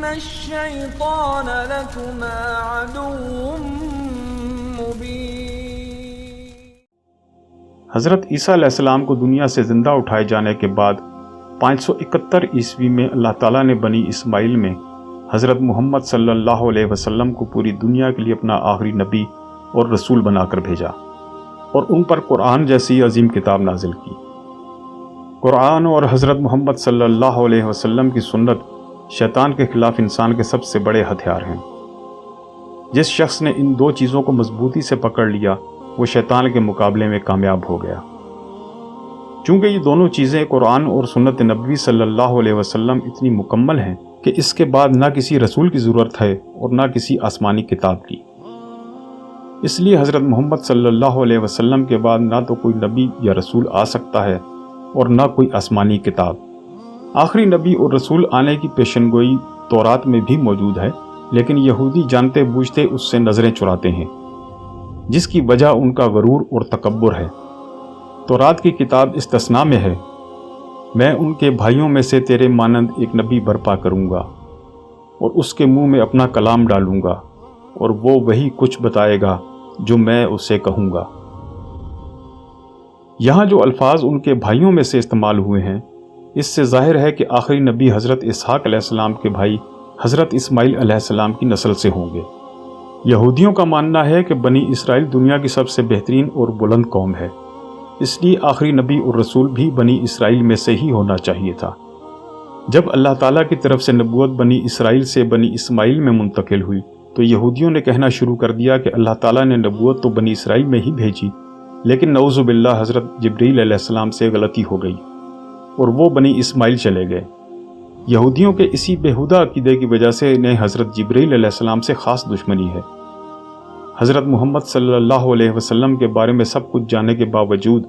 الشیطان لکما عدو مبین۔ حضرت عیسیٰ علیہ السلام کو دنیا سے زندہ اٹھائے جانے کے بعد 571 عیسوی میں اللہ تعالیٰ نے بنی اسماعیل میں حضرت محمد صلی اللہ علیہ وسلم کو پوری دنیا کے لیے اپنا آخری نبی اور رسول بنا کر بھیجا اور ان پر قرآن جیسی عظیم کتاب نازل کی۔ قرآن اور حضرت محمد صلی اللہ علیہ وسلم کی سنت شیطان کے خلاف انسان کے سب سے بڑے ہتھیار ہیں۔ جس شخص نے ان دو چیزوں کو مضبوطی سے پکڑ لیا وہ شیطان کے مقابلے میں کامیاب ہو گیا۔ چونکہ یہ دونوں چیزیں قرآن اور سنت نبوی صلی اللہ علیہ وسلم اتنی مکمل ہیں کہ اس کے بعد نہ کسی رسول کی ضرورت ہے اور نہ کسی آسمانی کتاب کی۔ اس لیے حضرت محمد صلی اللہ علیہ وسلم کے بعد نہ تو کوئی نبی یا رسول آ سکتا ہے اور نہ کوئی آسمانی کتاب۔ آخری نبی اور رسول آنے کی پیشن گوئی تورات میں بھی موجود ہے، لیکن یہودی جانتے بوجھتے اس سے نظریں چراتے ہیں، جس کی وجہ ان کا غرور اور تکبر ہے۔ تورات کی کتاب استثناء میں ہے، میں ان کے بھائیوں میں سے تیرے مانند ایک نبی برپا کروں گا اور اس کے منہ میں اپنا کلام ڈالوں گا اور وہ وہی کچھ بتائے گا جو میں اسے کہوں گا۔ یہاں جو الفاظ ان کے بھائیوں میں سے استعمال ہوئے ہیں، اس سے ظاہر ہے کہ آخری نبی حضرت اسحاق علیہ السلام کے بھائی حضرت اسماعیل علیہ السلام کی نسل سے ہوں گے۔ یہودیوں کا ماننا ہے کہ بنی اسرائیل دنیا کی سب سے بہترین اور بلند قوم ہے، اس لیے آخری نبی اور رسول بھی بنی اسرائیل میں سے ہی ہونا چاہیے تھا۔ جب اللہ تعالیٰ کی طرف سے نبوت بنی اسرائیل سے بنی اسماعیل میں منتقل ہوئی تو یہودیوں نے کہنا شروع کر دیا کہ اللہ تعالیٰ نے نبوت تو بنی اسرائیل میں ہی بھیجی، لیکن نعوذ باللہ حضرت جبریل علیہ السلام سے غلطی ہو گئی اور وہ بنی اسماعیل چلے گئے۔ یہودیوں کے اسی بےہودہ عقیدے کی وجہ سے انہیں حضرت جبریل علیہ السلام سے خاص دشمنی ہے۔ حضرت محمد صلی اللہ علیہ وسلم کے بارے میں سب کچھ جاننے کے باوجود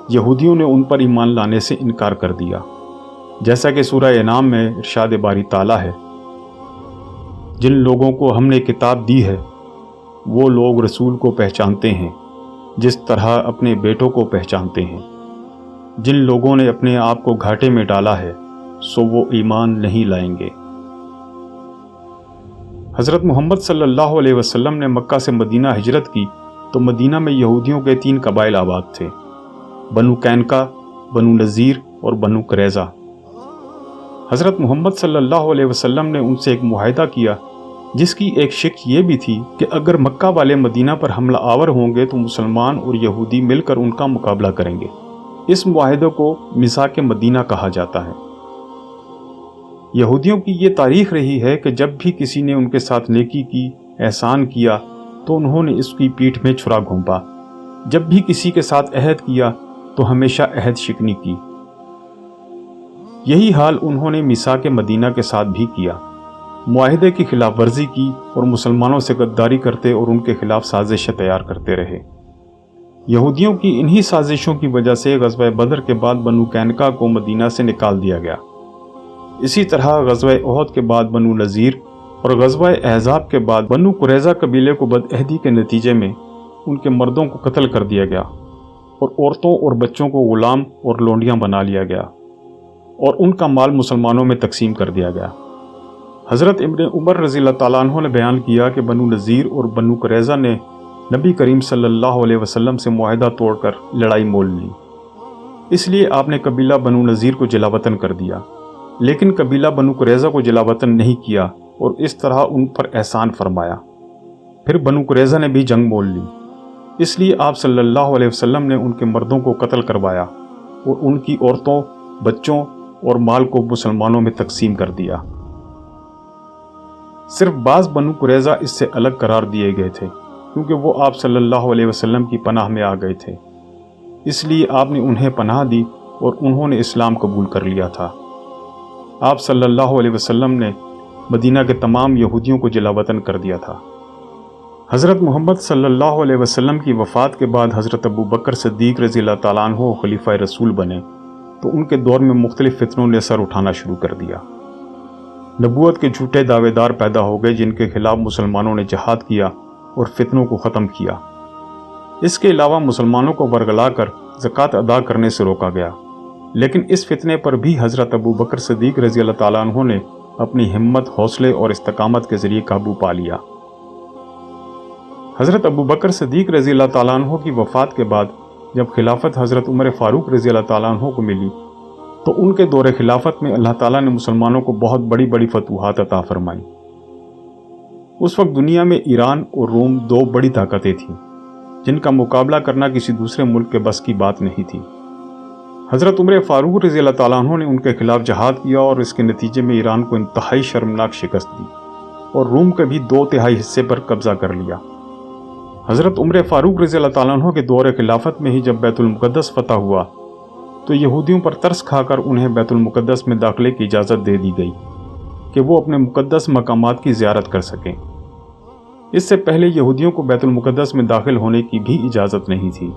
یہودیوں نے ان پر ایمان لانے سے انکار کر دیا، جیسا کہ سورہ انعام میں ارشاد باری تعالیٰ ہے، جن لوگوں کو ہم نے کتاب دی ہے وہ لوگ رسول کو پہچانتے ہیں جس طرح اپنے بیٹوں کو پہچانتے ہیں۔ جن لوگوں نے اپنے آپ کو گھاٹے میں ڈالا ہے سو وہ ایمان نہیں لائیں گے۔ حضرت محمد صلی اللہ علیہ وسلم نے مکہ سے مدینہ ہجرت کی تو مدینہ میں یہودیوں کے 3 قبائل آباد تھے، بنو قینقاع، بنو نذیر اور بنو قریظہ۔ حضرت محمد صلی اللہ علیہ وسلم نے ان سے ایک معاہدہ کیا جس کی ایک شق یہ بھی تھی کہ اگر مکہ والے مدینہ پر حملہ آور ہوں گے تو مسلمان اور یہودی مل کر ان کا مقابلہ کریں گے۔ اس معاہدے کو میثاق مدینہ کہا جاتا ہے۔ یہودیوں کی یہ تاریخ رہی ہے کہ جب بھی کسی نے ان کے ساتھ نیکی کی، احسان کیا تو انہوں نے اس کی پیٹھ میں چھرا گھونپا، جب بھی کسی کے ساتھ عہد کیا تو ہمیشہ عہد شکنی کی۔ یہی حال انہوں نے میثاق مدینہ کے ساتھ بھی کیا، معاہدے کی خلاف ورزی کی اور مسلمانوں سے غداری کرتے اور ان کے خلاف سازشیں تیار کرتے رہے۔ یہودیوں کی انہی سازشوں کی وجہ سے غزوہ بدر کے بعد بنو قینقاع کو مدینہ سے نکال دیا گیا۔ اسی طرح غزوہ احد کے بعد بنو نذیر اور غزوہ احزاب کے بعد بنو قریظہ قبیلے کو بدعہدی کے نتیجے میں ان کے مردوں کو قتل کر دیا گیا اور عورتوں اور بچوں کو غلام اور لونڈیاں بنا لیا گیا اور ان کا مال مسلمانوں میں تقسیم کر دیا گیا۔ حضرت ابن عمر رضی اللہ تعالیٰ عنہ نے بیان کیا کہ بنو نذیر اور بنو قریظہ نے نبی کریم صلی اللہ علیہ وسلم سے معاہدہ توڑ کر لڑائی مول لی، اس لیے آپ نے قبیلہ بنو نذیر کو جلا وطن کر دیا، لیکن قبیلہ بنو قریظہ کو جلا وطن نہیں کیا اور اس طرح ان پر احسان فرمایا۔ پھر بنو قریظہ نے بھی جنگ مول لی، اس لیے آپ صلی اللہ علیہ وسلم نے ان کے مردوں کو قتل کروایا اور ان کی عورتوں، بچوں اور مال کو مسلمانوں میں تقسیم کر دیا۔ صرف بعض بنو قریظہ اس سے الگ قرار دیے گئے تھے کیونکہ وہ آپ صلی اللہ علیہ وسلم کی پناہ میں آ گئے تھے، اس لیے آپ نے انہیں پناہ دی اور انہوں نے اسلام قبول کر لیا تھا۔ آپ صلی اللہ علیہ وسلم نے مدینہ کے تمام یہودیوں کو جلا وطن کر دیا تھا۔ حضرت محمد صلی اللہ علیہ وسلم کی وفات کے بعد حضرت ابو بکر صدیق رضی اللہ تعالیٰ عنہ خلیفہ رسول بنے تو ان کے دور میں مختلف فتنوں نے سر اٹھانا شروع کر دیا۔ نبوت کے جھوٹے دعوے دار پیدا ہو گئے جن کے خلاف مسلمانوں نے جہاد کیا اور فتنوں کو ختم کیا۔ اس کے علاوہ مسلمانوں کو ورگلا کر زکوٰۃ ادا کرنے سے روکا گیا، لیکن اس فتنے پر بھی حضرت ابو بکر صدیق رضی اللہ تعالیٰ عنہ نے اپنی ہمت، حوصلے اور استقامت کے ذریعے قابو پا لیا۔ حضرت ابوبکر صدیق رضی اللہ تعالیٰ عنہ کی وفات کے بعد جب خلافت حضرت عمر فاروق رضی اللہ تعالیٰ عنہ کو ملی تو ان کے دور خلافت میں اللہ تعالیٰ نے مسلمانوں کو بہت بڑی بڑی فتوحات عطا فرمائی۔ اس وقت دنیا میں ایران اور روم دو بڑی طاقتیں تھیں جن کا مقابلہ کرنا کسی دوسرے ملک کے بس کی بات نہیں تھی۔ حضرت عمر فاروق رضی اللہ تعالیٰ عنہ نے ان کے خلاف جہاد کیا اور اس کے نتیجے میں ایران کو انتہائی شرمناک شکست دی اور روم کے بھی 2/3 حصے پر قبضہ کر لیا۔ حضرت عمر فاروق رضی اللہ تعالیٰ عنہ کے دور خلافت میں ہی جب بیت المقدس فتح ہوا تو یہودیوں پر ترس کھا کر انہیں بیت المقدس میں داخلے کی اجازت دے دی گئی کہ وہ اپنے مقدس مقامات کی زیارت کر سکیں۔ اس سے پہلے یہودیوں کو بیت المقدس میں داخل ہونے کی بھی اجازت نہیں تھی۔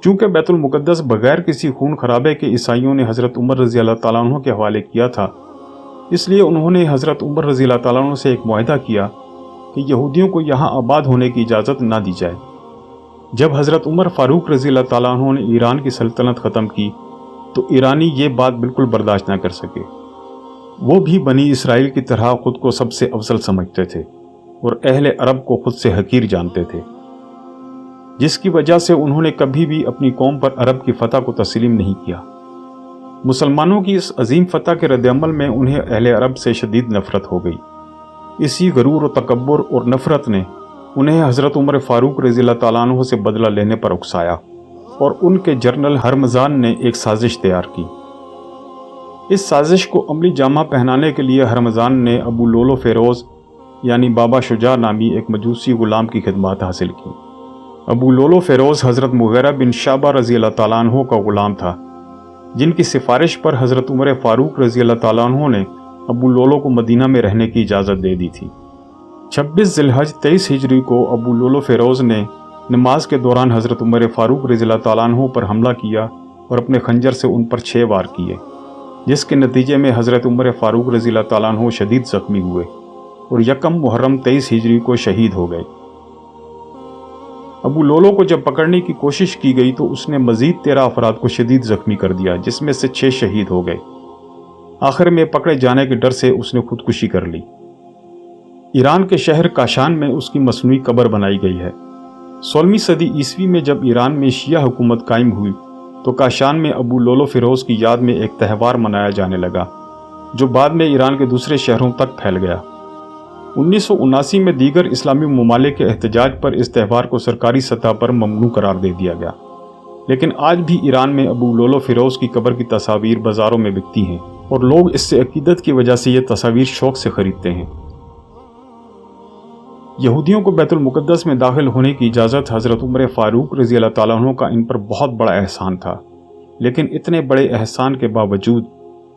چونکہ بیت المقدس بغیر کسی خون خرابے کے عیسائیوں نے حضرت عمر رضی اللہ تعالیٰ عنہ کے حوالے کیا تھا، اس لیے انہوں نے حضرت عمر رضی اللہ تعالیٰ عنہ سے ایک معاہدہ کیا کہ یہودیوں کو یہاں آباد ہونے کی اجازت نہ دی جائے۔ جب حضرت عمر فاروق رضی اللہ تعالیٰ عنہ نے ایران کی سلطنت ختم کی تو ایرانی یہ بات بالکل برداشت نہ کر سکے۔ وہ بھی بنی اسرائیل کی طرح خود کو سب سے افضل سمجھتے تھے اور اہل عرب کو خود سے حقیر جانتے تھے، جس کی وجہ سے انہوں نے کبھی بھی اپنی قوم پر عرب کی فتح کو تسلیم نہیں کیا۔ مسلمانوں کی اس عظیم فتح کے رد عمل میں انہیں اہل عرب سے شدید نفرت ہو گئی۔ اسی غرور و تکبر اور نفرت نے انہیں حضرت عمر فاروق رضی اللہ تعالیٰ عنہ سے بدلہ لینے پر اکسایا اور ان کے جنرل ہرمزان نے ایک سازش تیار کی۔ اس سازش کو عملی جامہ پہنانے کے لیے ہرمزان نے ابو لولو فیروز یعنی بابا شجاع نامی ایک مجوسی غلام کی خدمات حاصل کی۔ ابو لولو فیروز حضرت مغیرہ بن شعبہ رضی اللہ تعالیٰ عنہ کا غلام تھا، جن کی سفارش پر حضرت عمر فاروق رضی اللہ تعالیٰ عنہ نے ابو لولو کو مدینہ میں رہنے کی اجازت دے دی تھی۔ 26 ذی الحج 23 ہجری کو ابو لولو فیروز نے نماز کے دوران حضرت عمر فاروق رضی اللہ تعالیٰ عنہ پر حملہ کیا اور اپنے خنجر سے ان پر 6 وار کیے، جس کے نتیجے میں حضرت عمر فاروق رضی اللہ تعالیٰ عنہ شدید زخمی ہوئے اور 1 محرم 23 ہجری کو شہید ہو گئے۔ ابو لولو کو جب پکڑنے کی کوشش کی گئی تو اس نے مزید 13 افراد کو شدید زخمی کر دیا، جس میں سے 6 شہید ہو گئے۔ آخر میں پکڑے جانے کے ڈر سے اس نے خودکشی کر لی۔ ایران کے شہر کاشان میں اس کی مصنوعی قبر بنائی گئی ہے۔ 16ویں صدی عیسوی میں جب ایران میں شیعہ حکومت قائم ہوئی تو کاشان میں ابو لولو فیروز کی یاد میں ایک تہوار منایا جانے لگا، جو بعد میں ایران کے دوسرے شہروں تک پھیل گیا۔ 1979 میں دیگر اسلامی ممالک کے احتجاج پر اس تہوار کو سرکاری سطح پر ممنوع قرار دے دیا گیا، لیکن آج بھی ایران میں ابو لولو فیروز کی قبر کی تصاویر بازاروں میں بکتی ہیں اور لوگ اس سے عقیدت کی وجہ سے یہ تصاویر شوق سے خریدتے ہیں۔ یہودیوں کو بیت المقدس میں داخل ہونے کی اجازت حضرت عمر فاروق رضی اللہ تعالیٰ عنہ کا ان پر بہت بڑا احسان تھا، لیکن اتنے بڑے احسان کے باوجود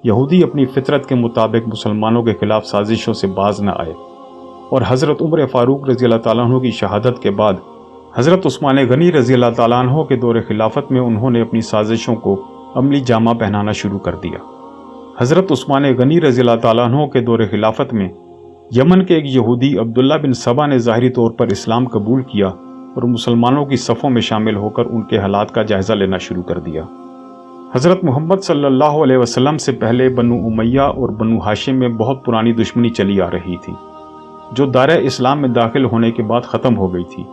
یہودی اپنی فطرت کے مطابق مسلمانوں کے خلاف سازشوں سے باز نہ آئے، اور حضرت عمر فاروق رضی اللہ تعالیٰ عنہ کی شہادت کے بعد حضرت عثمان غنی رضی اللہ تعالیٰ عنہ کے دور خلافت میں انہوں نے اپنی سازشوں کو عملی جامہ پہنانا شروع کر دیا۔ حضرت عثمان غنی رضی اللہ تعالیٰ عنہ کے دور خلافت میں یمن کے ایک یہودی عبداللہ بن سبا نے ظاہری طور پر اسلام قبول کیا اور مسلمانوں کی صفوں میں شامل ہو کر ان کے حالات کا جائزہ لینا شروع کر دیا۔ حضرت محمد صلی اللہ علیہ وسلم سے پہلے بنو امیہ اور بنو ہاشم میں بہت پرانی دشمنی چلی آ رہی تھی، جو دائرہ اسلام میں داخل ہونے کے بعد ختم ہو گئی تھی۔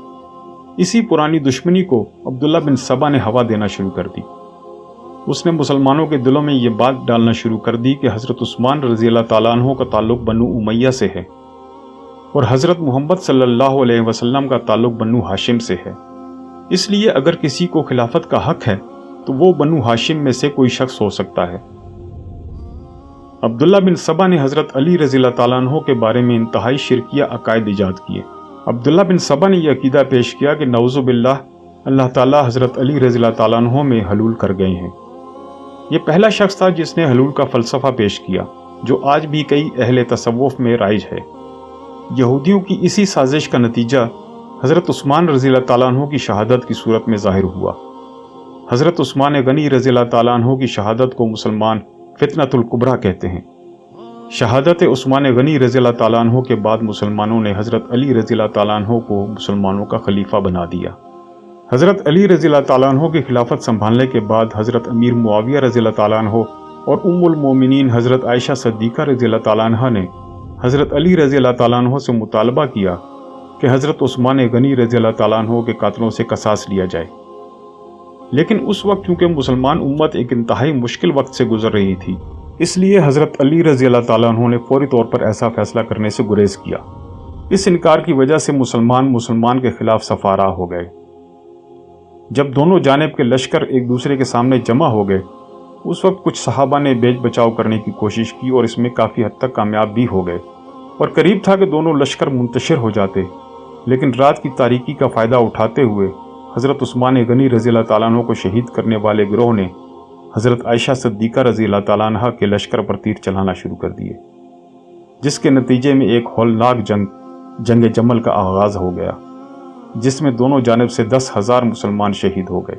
اسی پرانی دشمنی کو عبداللہ بن سبا نے ہوا دینا شروع کر دی۔ اس نے مسلمانوں کے دلوں میں یہ بات ڈالنا شروع کر دی کہ حضرت عثمان رضی اللہ تعالیٰ عنہ کا تعلق بنو امیہ سے ہے اور حضرت محمد صلی اللہ علیہ وسلم کا تعلق بنو ہاشم سے ہے، اس لیے اگر کسی کو خلافت کا حق ہے تو وہ بنو ہاشم میں سے کوئی شخص ہو سکتا ہے۔ عبداللہ بن سبا نے حضرت علی رضی اللہ تعالیٰ عنہ کے بارے میں انتہائی شرکیہ عقائد ایجاد کیے۔ عبداللہ بن سبا نے یہ عقیدہ پیش کیا کہ نعوذ باللہ اللہ تعالیٰ حضرت علی رضی اللہ تعالیٰ عنہ میں حلول کر گئے ہیں۔ یہ پہلا شخص تھا جس نے حلول کا فلسفہ پیش کیا، جو آج بھی کئی اہل تصوف میں رائج ہے۔ یہودیوں کی اسی سازش کا نتیجہ حضرت عثمان رضی اللہ تعالیٰ عنہ کی شہادت کی صورت میں ظاہر ہوا۔ حضرت عثمان غنی رضی اللہ تعالیٰ عنہ کی شہادت کو مسلمان فتنۃ الکبریٰ کہتے ہیں۔ شہادت عثمان غنی رضی اللہ تعالیٰ عنہ کے بعد مسلمانوں نے حضرت علی رضی اللہ تعالیٰ عنہ کو مسلمانوں کا خلیفہ بنا دیا۔ حضرت علی رضی اللہ تعالیٰ عنہ کی خلافت سنبھالنے کے بعد حضرت امیر معاویہ رضی اللہ تعالیٰ عنہ اور ام المومنین حضرت عائشہ صدیقہ رضی اللہ تعالیٰ عنہ نے حضرت علی رضی اللہ تعالیٰ عنہ سے مطالبہ کیا کہ حضرت عثمان غنی رضی اللہ تعالیٰ عنہ کے قاتلوں سے قصاص لیا جائے، لیکن اس وقت کیونکہ مسلمان امت ایک انتہائی مشکل وقت سے گزر رہی تھی، اس لیے حضرت علی رضی اللہ تعالیٰ عنہ نے فوری طور پر ایسا فیصلہ کرنے سے گریز کیا۔ اس انکار کی وجہ سے مسلمان کے خلاف صفارہ ہو گئے۔ جب دونوں جانب کے لشکر ایک دوسرے کے سامنے جمع ہو گئے، اس وقت کچھ صحابہ نے بیچ بچاؤ کرنے کی کوشش کی اور اس میں کافی حد تک کامیاب بھی ہو گئے، اور قریب تھا کہ دونوں لشکر منتشر ہو جاتے، لیکن رات کی تاریکی کا فائدہ اٹھاتے ہوئے حضرت عثمان غنی رضی اللہ تعالیٰ عنہ کو شہید کرنے والے گروہ نے حضرت عائشہ صدیقہ رضی اللہ تعالیٰ عنہ کے لشکر پر تیر چلانا شروع کر دیے، جس کے نتیجے میں ایک ہولناک جنگ جمل کا آغاز ہو گیا، جس میں دونوں جانب سے 10,000 مسلمان شہید ہو گئے۔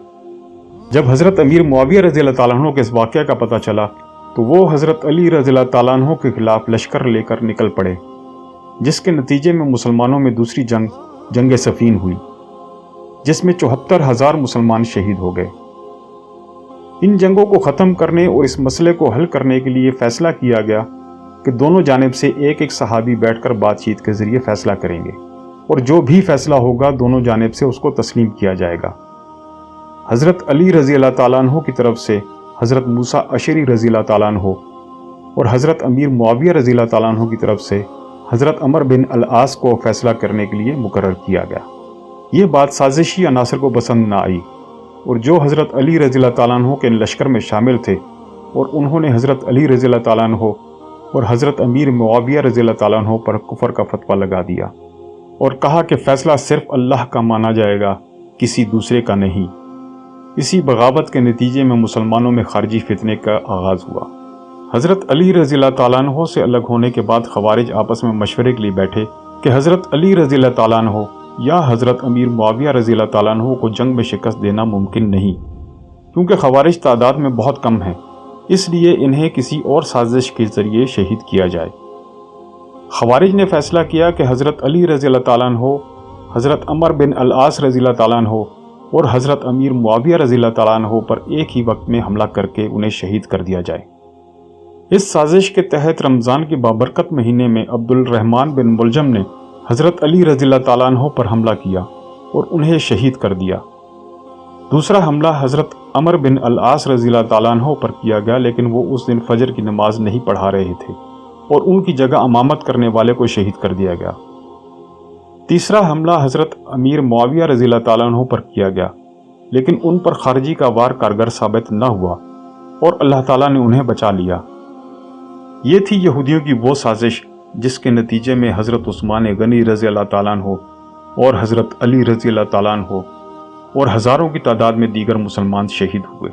جب حضرت امیر معاویہ رضی اللہ تعالیٰ عنہ کے اس واقعہ کا پتہ چلا تو وہ حضرت علی رضی اللہ تعالیٰ عنہ کے خلاف لشکر لے کر نکل پڑے، جس کے نتیجے میں مسلمانوں میں دوسری جنگ صفین ہوئی، جس میں 74,000 مسلمان شہید ہو گئے۔ ان جنگوں کو ختم کرنے اور اس مسئلے کو حل کرنے کے لیے فیصلہ کیا گیا کہ دونوں جانب سے ایک صحابی بیٹھ کر بات چیت کے ذریعے فیصلہ کریں گے، اور جو بھی فیصلہ ہوگا دونوں جانب سے اس کو تسلیم کیا جائے گا۔ حضرت علی رضی اللہ تعالیٰ عنہ کی طرف سے حضرت موسیٰ اشعری رضی اللہ تعالیٰ عنہ اور حضرت امیر معاویہ رضی اللہ تعالیٰ عنہ کی طرف سے حضرت عمر بن العاص کو فیصلہ کرنے کے لیے مقرر کیا گیا۔ یہ بات سازشی عناصر کو پسند نہ آئی، اور جو حضرت علی رضی اللہ تعالیٰ عنہ کے لشکر میں شامل تھے، اور انہوں نے حضرت علی رضی اللہ تعالیٰ عنہ اور حضرت امیر معاویہ رضی اللہ تعالیٰ عنہ پر کفر کا فتویٰ لگا دیا اور کہا کہ فیصلہ صرف اللہ کا مانا جائے گا، کسی دوسرے کا نہیں۔ اسی بغاوت کے نتیجے میں مسلمانوں میں خارجی فتنے کا آغاز ہوا۔ حضرت علی رضی اللہ تعالیٰ عنہ سے الگ ہونے کے بعد خوارج آپس میں مشورے کے لیے بیٹھے کہ حضرت علی رضی اللہ تعالیٰ عنہ یا حضرت امیر معاویہ رضی اللہ تعالیٰ عنہ کو جنگ میں شکست دینا ممکن نہیں، کیونکہ خوارج تعداد میں بہت کم ہیں، اس لیے انہیں کسی اور سازش کے ذریعے شہید کیا جائے۔ خوارج نے فیصلہ کیا کہ حضرت علی رضی اللہ تعالیٰ عنہ، حضرت عمر بن العاص رضی اللہ تعالیٰ عنہ اور حضرت امیر معاویہ رضی اللہ تعالیٰ عنہ پر ایک ہی وقت میں حملہ کر کے انہیں شہید کر دیا جائے۔ اس سازش کے تحت رمضان کے بابرکت مہینے میں عبد الرحمن بن ملجم نے حضرت علی رضی اللہ تعالیٰ عنہ پر حملہ کیا اور انہیں شہید کر دیا۔ دوسرا حملہ حضرت عمر بن العاص رضی اللہ تعالیٰ عنہ پر کیا گیا، لیکن وہ اس دن فجر کی نماز نہیں پڑھا رہے تھے اور ان کی جگہ امامت کرنے والے کو شہید کر دیا گیا۔ تیسرا حملہ حضرت امیر معاویہ رضی اللہ تعالیٰ عنہ پر کیا گیا، لیکن ان پر خارجی کا وار کارگر ثابت نہ ہوا اور اللہ تعالیٰ نے انہیں بچا لیا۔ یہ تھی یہودیوں کی وہ سازش جس کے نتیجے میں حضرت عثمان غنی رضی اللہ تعالیٰ عنہ اور حضرت علی رضی اللہ تعالیٰ عنہ اور ہزاروں کی تعداد میں دیگر مسلمان شہید ہوئے۔